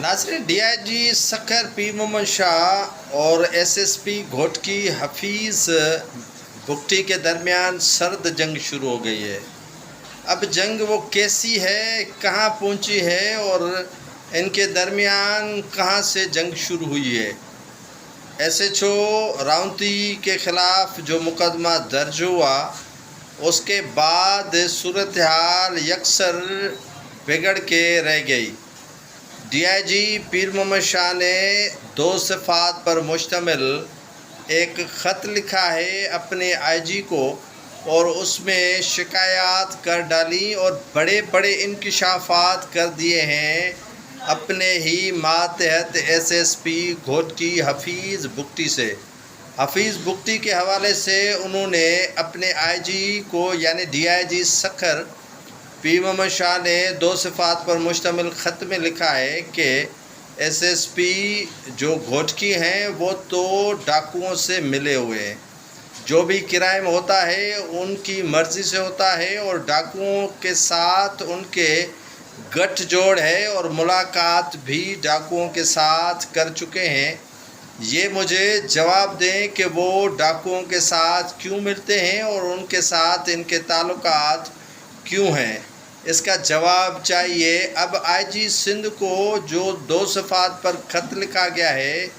नाज़रीन, DIG Sukkur P Mohammad Shah और SSP Ghotki Hafeez भुगटी के दरमियान सर्द जंग शुरू हो गई है। अब जंग वो कैसी है, कहाँ पहुँची है और इनके दरमियान कहाँ से जंग शुरू हुई है। SHO राउंती के ख़िलाफ़ जो मुकदमा दर्ज हुआ उसके बाद सूरत हाल यकसर बिगड़ के रह गई। DIG पीर मोहम्मद शाह ने 2 सिफ़ात पर मुश्तमिल एक ख़त लिखा है अपने IG को और उसमें शिकायत कर डाली और बड़े बड़े इंकशाफात कर दिए हैं अपने ही मातहत SSP घोटकी हफीज़ भुगटी से। हफीज़ भुगटी के हवाले से उन्होंने अपने IG को यानी DIG सखर पी मोहम्मद शाह ने 2 सिफ़ात पर मुश्तमिल ख़त में लिखा है कि SSP जो घोटकी हैं वो तो डाकुओं से मिले हुए हैं। जो भी क्राइम होता है उनकी मर्ज़ी से होता है और डाकुओं के साथ उनके गठजोड़ है और मुलाकात भी डाकुओं के साथ कर चुके हैं। ये मुझे जवाब दें कि वो डाकुओं के साथ क्यों मिलते हैं और उनके साथ इनके ताल्लुकात क्यों हैं, इसका जवाब चाहिए। अब IG सिंध को जो 2 सिफ़ात पर ख़त लिखा गया है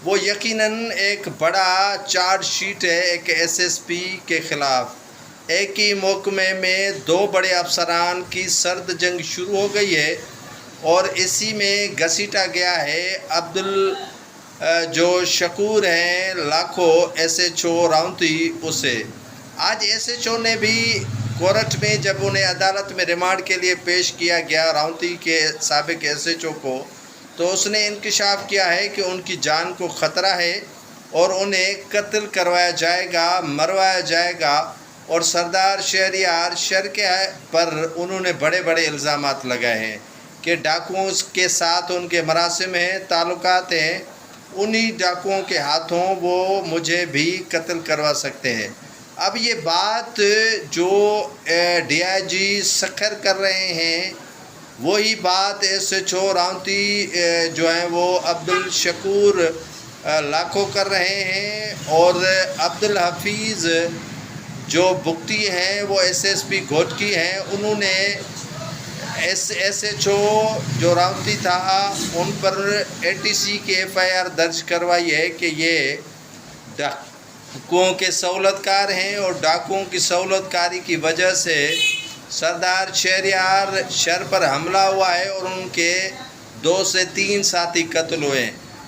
वो यकीनन एक बड़ा चार्ज शीट है एक SSP के ख़िलाफ़। एक ही महकमे में 2 बड़े अफसरान की सर्द जंग शुरू हो गई है और इसी में घसीटा गया है अब्दुल जो शकूर हैं लाखों SHO राउंती उसे। आज SHO ने भी कोर्ट में जब उन्हें अदालत में रिमांड के लिए पेश किया गया राउंती के साबिक SHO को, तो उसने इंकशाफ किया है कि उनकी जान को ख़तरा है और उन्हें कत्ल करवाया जाएगा, मरवाया जाएगा। और सरदार शहरियार शर के पर उन्होंने बड़े बड़े इल्ज़ामात लगाए हैं कि डाकुओं के साथ उनके मरासिम हैं, ताल्लुकात हैं, उन्हीं डाकुओं के हाथों वो मुझे भी कत्ल करवा सकते हैं। अब ये बात जो DIG सखर कर रहे हैं वही बात SHO राउंती जो हैं वो अब्दुल शकूर लाखों कर रहे हैं और अब्दुल हफीज़ जो भुगटी हैं वो SSP घोटकी हैं। उन्होंने SHO जो राउंती था उन पर ATC की FIR दर्ज करवाई है कि ये डाकुओं के सहूलतकार हैं और डाकुओं की सहूलतकारी की वजह से सरदार शहरियार शर पर हमला हुआ है और उनके 2 से 3 साथी कत्ल हुए।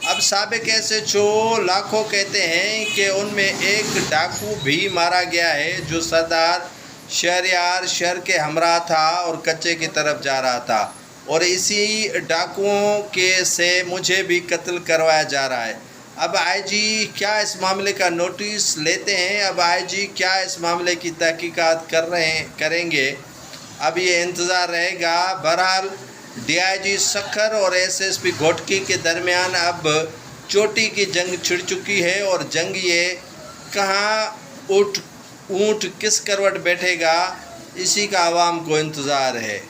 अब साबिक SHO लाखों कहते हैं कि उनमें एक डाकू भी मारा गया है जो सरदार शहरियार शर के हमरा था और कच्चे की तरफ जा रहा था और इसी डाकुओं के से मुझे भी कत्ल करवाया जा रहा है। अब IG क्या इस मामले का नोटिस लेते हैं, अब IG क्या इस मामले की तहकीकात करेंगे, अब ये इंतज़ार रहेगा। बहरहाल DIG सखर और SSP घोटकी के दरमियान अब चोटी की जंग छिड़ चुकी है और जंग ये कहाँ ऊँट किस करवट बैठेगा इसी का आवाम को इंतज़ार है।